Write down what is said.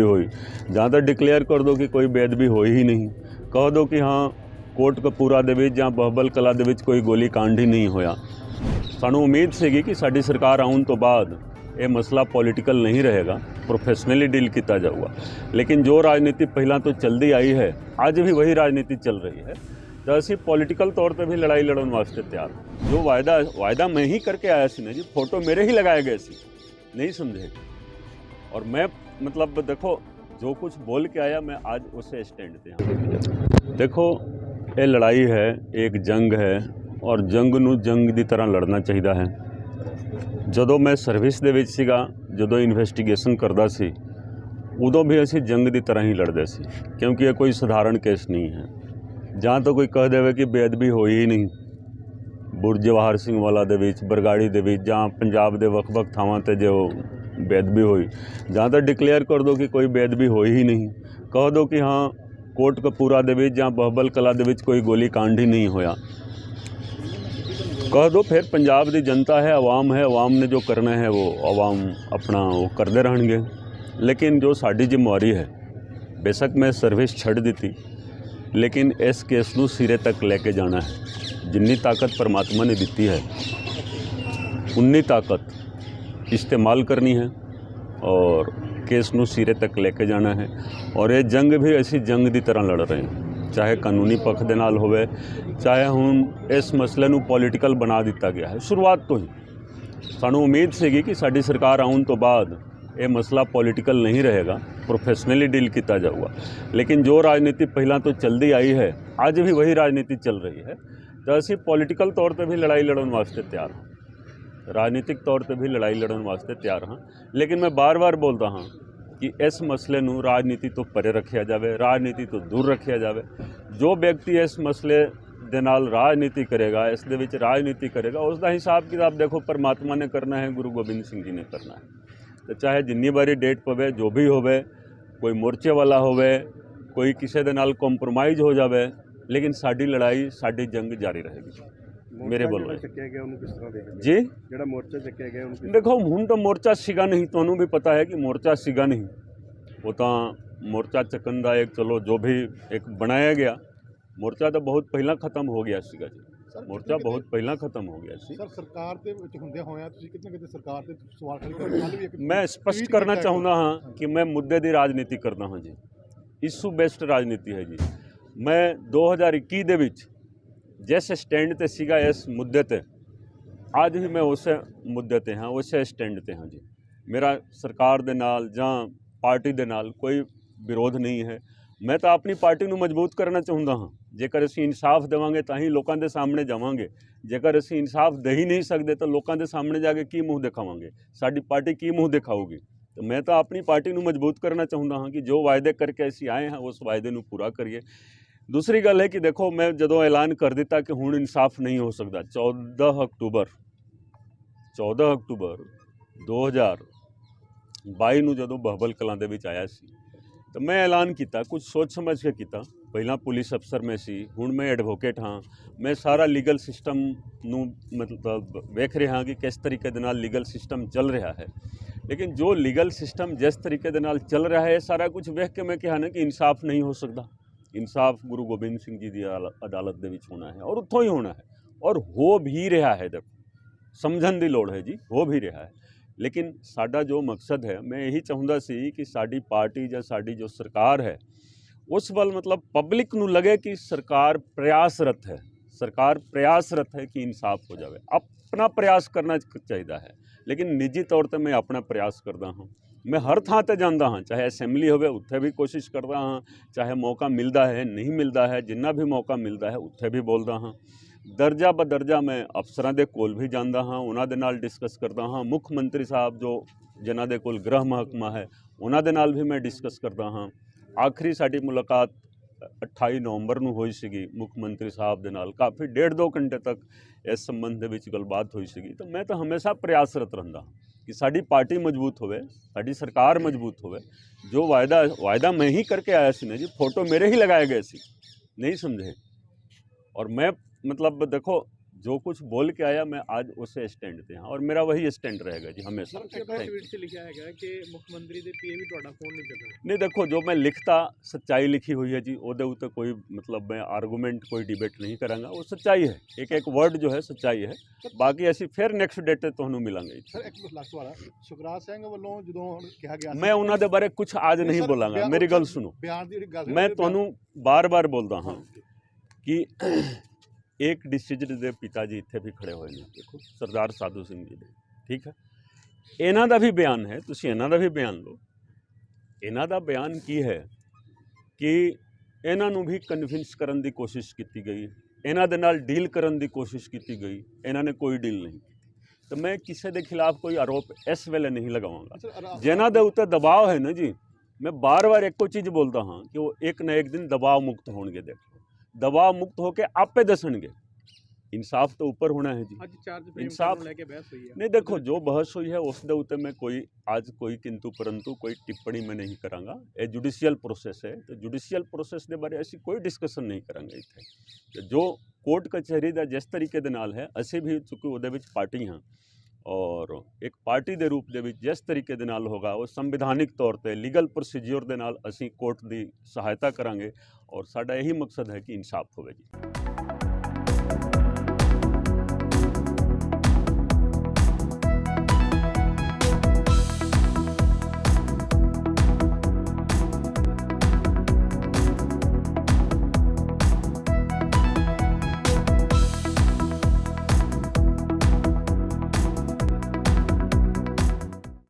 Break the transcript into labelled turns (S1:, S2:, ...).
S1: हुई, ਜਾਂ ਤਾਂ ਡਿਕਲੇਅਰ ਕਰ ਦਿਓ ਕਿ ਕੋਈ ਬੇਅਦਬੀ ਹੋਈ ਹੀ ਨਹੀਂ, ਕਹ ਦਿਓ ਕਿ ਹਾਂ ਕੋਟਕਪੂਰਾ ਦੇ ਵਿੱਚ ਜਾਂ ਬਹਬਲ ਕਲਾ ਦੇ ਵਿੱਚ ਕੋਈ ਗੋਲੀ ਕਾਂਡ ਹੀ ਨਹੀਂ ਹੋਇਆ। ਸਾਨੂੰ ਉਮੀਦ ਸੀਗੀ ਕਿ ਸਾਡੀ ਸਰਕਾਰ ਆਉਣ ਤੋਂ ਬਾਅਦ ਇਹ ਮਸਲਾ ਪੋਲੀਟੀਕਲ ਨਹੀਂ ਰਹੇਗਾ, ਪ੍ਰੋਫੈਸ਼ਨਲੀ ਡੀਲ ਕੀਤਾ ਜਾਊਗਾ। ਲੇਕਿਨ ਜੋ ਰਾਜਨੀਤੀ ਪਹਿਲਾਂ ਤੋਂ ਚੱਲਦੀ ਆਈ ਹੈ, ਅੱਜ ਵੀ वही ਰਾਜਨੀਤੀ ਚੱਲ ਰਹੀ है। तो ਅਸੀਂ ਪੋਲੀਟੀਕਲ ਤੌਰ ਤੇ ਵੀ ਲੜਾਈ ਲੜਨ ਵਾਸਤੇ ਤਿਆਰ। ਜੋ ਵਾਅਦਾ ਮੈਂ ਹੀ ਕਰਕੇ ਆਇਆ ਸੀ ਨਾ ਜੀ, ਫੋਟੋ ਮੇਰੇ ਹੀ ਲਗਾਏ ਗਏ ਸੀ, नहीं समझे। और मैं मतलब देखो जो कुछ बोल के आया मैं आज उसे स्टैंड पे। देखो ये लड़ाई है, एक जंग है और जंग ਨੂੰ जंग ਦੀ ਤਰ੍ਹਾਂ ਲੜਨਾ ਚਾਹੀਦਾ ਹੈ। ਜਦੋਂ ਮੈਂ ਸਰਵਿਸ ਦੇ ਵਿੱਚ ਸੀਗਾ, ਜਦੋਂ ਇਨਵੈਸਟੀਗੇਸ਼ਨ ਕਰਦਾ ਸੀ, ਉਦੋਂ ਵੀ ਅਸੀਂ ਜੰਗ ਦੀ ਤਰ੍ਹਾਂ ਹੀ ਲੜਦੇ ਸੀ, ਕਿਉਂਕਿ ਇਹ ਕੋਈ ਸਧਾਰਨ ਕੇਸ ਨਹੀਂ ਹੈ। ਜਾਂ ਤਾਂ ਕੋਈ ਕਹਿ ਦੇਵੇ ਕਿ ਬੇਅਦਬੀ ਹੋਈ ਹੀ ਨਹੀਂ ਬੁਰਜ ਜਵਾਹਰ ਸਿੰਘ ਵਾਲਾ ਦੇ ਵਿੱਚ, ਬਰਗਾੜੀ ਦੇ ਵਿੱਚ ਜਾਂ ਪੰਜਾਬ ਦੇ ਵੱਖ-ਵੱਖ ਥਾਵਾਂ 'ਤੇ ਜੋ ਬੇਅਦਬੀ ਹੋਈ, ਜਾਂ ਤਾਂ ਡਿਕਲੇਅਰ ਕਰ ਦਿਓ ਕਿ ਕੋਈ ਬੇਅਦਬੀ ਹੋਈ ਹੀ ਨਹੀਂ, ਕਹ ਦਿਓ ਕਿ ਹਾਂ ਕੋਟਕਪੂਰਾ ਦੇ ਵਿੱਚ ਜਾਂ ਬਹਬਲ ਕਲਾ ਦੇ ਵਿੱਚ ਕੋਈ ਗੋਲੀ ਕਾਂਡ ਹੀ नहीं होया, कह दो। फिर पंजाब की जनता है, आवाम है, आवाम ने जो करना है वो आवाम अपना वो करते रहेंगे। लेकिन जो साड़ी जिम्मेवारी है, बेशक मैं सर्विस छड़ दी थी, लेकिन इस केस नूं सिरे तक लेके जाना है। जिन्नी ताकत परमात्मा ने दी है उन्नी ताकत इस्तेमाल करनी है और केस नूं सिरे तक लेके जाना है। और ये जंग भी ऐसी जंग की तरह लड़ रहे हैं, चाहे कानूनी पक्ष दे नाल होवे, चाहे हुण इस मसले नूं पॉलिटिकल बना दिता गया है। शुरुआत तो ही सानू उम्मीद सीगी कि साडी सरकार आउण तो बाद ये मसला पॉलिटिकल नहीं रहेगा, प्रोफेशनली डील किया जाऊगा। लेकिन जो राजनीति पहला तो चलती आई है, आज भी वही राजनीति चल रही है। तो असी पॉलिटिकल तौर पर भी लड़ाई लड़न वास्ते तैयार हाँ, राजनीतिक तौर पर भी लड़ाई लड़न वास्ते तैयार हाँ। लेकिन मैं बार बार बोलता हाँ कि इस मसले नूं राजनीति तो परे रखा जाए, राजनीति तो दूर रखा जाए। जो व्यक्ति इस मसले दे नाल राजनीति करेगा, इस दे विच राजनीति करेगा, उसका हिसाब किताब देखो परमात्मा ने करना है, गुरु गोबिंद सिंह जी ने करना है। तो चाहे जिन्नी बारी डेट पवे, जो भी होवे, कोई मोर्चे वाला होवे, कोई किसी दे नाल कॉम्प्रोमाइज़ हो जाए, लेकिन साडी लड़ाई साडी जंग जारी रहेगी। मेरे बोल जी
S2: ਜਿਹੜਾ ਮੋਰਚਾ ਚੱਕਿਆ ਗਿਆ ਉਹਨੂੰ
S1: देखो ਹੁਣ तो मोर्चा सीगा नहीं, तुहानू भी पता है कि मोर्चा सीगा नहीं। वो तो मोर्चा चकन का एक चलो जो भी एक बनाया गया, मोर्चा तो बहुत पहला खत्म हो गया सीगा जी, मोर्चा बहुत पहला खत्म हो गया सी।
S2: ਸਰ ਸਰਕਾਰ ਦੇ ਵਿੱਚ ਹੁੰਦੇ ਹੋਇਆ ਤੁਸੀਂ ਕਿਤੇ ਨਾ ਕਿਤੇ ਸਰਕਾਰ ਤੇ ਸਵਾਲ ਖੜੇ ਕਰਦੇ ਕੱਲ ਵੀ ਇੱਕ
S1: मैं स्पष्ट करना चाहूँगा हाँ कि मैं मुद्दे की राजनीति करता हाँ जी, इशू बेस्ड राजनीति है जी। मैं 2021 ਦੇ ਵਿੱਚ जिस स्टैंड ते सीगा इस मुद्दे ते, आज भी मैं उस मुद्दे ते हाँ, उस स्टैंड ते हाँ जी। मेरा सरकार दे नाल जां पार्टी दे नाल कोई विरोध नहीं है। मैं तो अपनी पार्टी नूं मजबूत करना चाहुंदा हाँ। जेकर असीं इंसाफ देवांगे तां ही लोकां दे सामने जावांगे, जेकर असीं इंसाफ दे ही नहीं सकते तो लोकां दे सामने जाके की मूँह दिखावांगे, साडी पार्टी की मूँह दिखाऊगी। तो मैं तो अपनी पार्टी नूं मजबूत करना चाहुंदा हाँ कि जो वायदे करके असीं आए हैं उस वायदे नूं पूरा करिए। दूसरी गल है कि देखो मैं जदों ऐलान कर दिता कि हुण इंसाफ नहीं हो सकता, 14 अक्टूबर 2022 ਨੂੰ ਜਦੋਂ ਬਹਬਲ ਕਲਾਂ ਦੇ ਵਿੱਚ ਆਇਆ ਸੀ तो मैं ऐलान किया, कुछ सोच समझ के किया। पहला पुलिस अफसर में सी, हुण मैं एडवोकेट हाँ, मैं सारा लीगल सिस्टम नूं मतलब वेख रहा कि किस तरीके दे नाल लीगल सिस्टम चल रहा है। लेकिन जो लीगल सिस्टम जिस तरीके दे नाल चल रहा है, सारा कुछ वेख के मैं कहा ना कि इंसाफ नहीं हो सकता। इंसाफ गुरु गोबिंद सिंह जी की अदालत दे विच होना है और उत्थों ही होना है, और हो भी रहा है। देखो समझण दी लोड़ है जी, हो भी रहा है। लेकिन साडा जो मकसद है, मैं यही चाहुंदा सी कि साडी पार्टी या साडी जो सरकार है उस वल मतलब पब्लिक नूं लगे कि सरकार प्रयासरत है, सरकार प्रयासरत है कि इंसाफ हो जाए। अपना प्रयास करना चाहिए है, लेकिन निजी तौर पर मैं अपना प्रयास करता हाँ। मैं हर थां ते जांदा हाँ, चाहे असैम्बली होवे उत्थे भी कोशिश करता हाँ, चाहे मौका मिलता है नहीं मिलता है, जिन्ना भी मौका मिलता है उत्थे भी बोलता हाँ। दर्जा ब दर्जा मैं अफसरां दे कोल भी जांदा हाँ, उन्हां दे नाल डिस्कस करता हाँ। मुख मंत्री साहब जो जिन्हां दे कोल गृह महकमा है, उन्हां दे नाल भी मैं डिस्कस करता हाँ। आखिरी साडी मुलाकात 28 नवंबर नूं होई सीगी मुख मंत्री साहब दे नाल, काफ़ी 1.5-2 घंटे तक इस संबंध दे विच गलबात होई सीगी। तो मैं तो हमेशा प्रयासरत रहिंदा कि साडी पार्टी मजबूत होवे, साडी सरकार मजबूत होवे। जो वायदा मैं ही करके आया सी ना जी, फोटो मेरे ही लगाए गए सी, नहीं समझे। और मैं मतलब देखो जो कुछ बोल के आया मैं आज उसे स्टैंड ਤੇ ਹਾਂ और मेरा वही स्टैंड रहेगा जी हमेशा।
S3: ਸਰ ਇੱਕ ਟਵੀਟ 'ਚ ਲਿਖਿਆ ਹੈਗਾ ਕਿ ਮੁੱਖ ਮੰਤਰੀ ਦੇ ਪੀਏ ਵੀ ਤੁਹਾਡਾ ਫੋਨ ਨਹੀਂ ਚੱਕ ਰਹੇ।
S1: नहीं देखो जो मैं लिखता सच्चाई लिखी हुई है जी ਉਹਦੇ ਉੱਤੇ कोई मतलब मैं आर्गूमेंट कोई डिबेट नहीं करांगा वो सच्चाई है एक एक वर्ड जो है सच्चाई है बाकी ਅਸੀਂ ਫਿਰ ਨੈਕਸਟ ਡੇਟ ਤੇ ਤੁਹਾਨੂੰ ਮਿਲਾਂਗੇ।
S2: ਸਰ ਇੱਕ ਲਾਸਟ ਵਾਲਾ ਸੁਖਰਾਜ ਸਿੰਘ ਵੱਲੋਂ ਜਦੋਂ ਕਿਹਾ ਗਿਆ
S1: ਮੈਂ ਉਹਨਾਂ ਦੇ ਬਾਰੇ ਕੁਝ ਅੱਜ ਨਹੀਂ ਬੋਲਾਂਗਾ ਮੇਰੀ ਗੱਲ ਸੁਣੋ
S2: ਬਿਆਨ ਦੀ ਜਿਹੜੀ ਗੱਲ
S1: ਮੈਂ ਤੁਹਾਨੂੰ ਬਾਰ-ਬਾਰ ਬੋਲਦਾ ਹਾਂ ਕਿ ਇੱਕ ਡਿਸਟ੍ਰਿਕਟ ਦੇ ਪਿਤਾ ਜੀ ਇੱਥੇ ਵੀ ਖੜੇ ਹੋਏ ਨੇ ਦੇਖੋ ਸਰਦਾਰ ਸਾਧੂ ਸਿੰਘ ਜੀ ਦੇ ਠੀਕ ਹੈ ਇਹਨਾਂ ਦਾ ਵੀ ਬਿਆਨ ਹੈ ਤੁਸੀਂ ਇਹਨਾਂ ਦਾ ਵੀ ਬਿਆਨ ਲਓ। ਇਹਨਾਂ ਦਾ ਬਿਆਨ ਕੀ ਹੈ ਕਿ ਇਹਨਾਂ ਨੂੰ ਵੀ ਕਨਵਿੰਸ ਕਰਨ ਦੀ ਕੋਸ਼ਿਸ਼ ਕੀਤੀ ਗਈ ਇਹਨਾਂ ਦੇ ਨਾਲ ਡੀਲ ਕਰਨ ਦੀ ਕੋਸ਼ਿਸ਼ ਕੀਤੀ ਗਈ ਇਹਨਾਂ ਨੇ ਕੋਈ ਡੀਲ ਨਹੀਂ ਤਾਂ ਮੈਂ ਕਿਸੇ ਦੇ ਖਿਲਾਫ ਕੋਈ ਆਰੋਪ ਇਸ ਵੇਲੇ ਨਹੀਂ ਲਗਾਵਾਂਗਾ। ਜਿਨ੍ਹਾਂ ਦੇ ਉੱਤੇ ਦਬਾਅ ਹੈ ਨਾ ਜੀ ਮੈਂ ਬਾਰ-ਬਾਰ ਇੱਕੋ ਚੀਜ਼ ਬੋਲਦਾ ਹਾਂ ਕਿ ਉਹ ਇੱਕ ਨਾ ਇੱਕ ਦਿਨ ਦਬਾਅ ਮੁਕਤ ਹੋਣਗੇ। ਦੇਖੋ ਦਬਾਅ ਮੁਕਤ ਹੋ ਕੇ ਆਪੇ ਦੱਸਣਗੇ ਇਨਸਾਫ ਤੋਂ ਉੱਪਰ ਹੋਣਾ ਹੈ ਜੀ।
S3: ਅੱਜ ਚਾਰਜ ਫਰੇਮ
S1: इंसाफ
S3: ਨੂੰ ਲੈ ਕੇ ਬਹਿਸ ਹੋਈ ਹੈ।
S1: नहीं देखो जो बहस हुई है उसके उत्ते मैं कोई आज कोई किंतु परंतु कोई टिप्पणी मैं नहीं करांगा। ये जुडिशियल प्रोसेस है तो जुडिशियल प्रोसेस के बारे ऐसी कोई डिस्कशन नहीं करांगे इत्थे जो कोर्ट कचहरी का जिस तरीके दे नाल है ਅਸੀਂ भी चूँकि ਉਹਦੇ ਵਿੱਚ ਪਾਰਟੀ ਹਾਂ और एक पार्टी के रूप ਦੇ ਵਿੱਚ जिस तरीके ਦੇ ਨਾਲ होगा वो संविधानिक तौर पर लीगल प्रोसीजर ਦੇ ਨਾਲ ਅਸੀਂ कोर्ट की सहायता करांगे और साडा यही मकसद है कि इंसाफ होवे जी।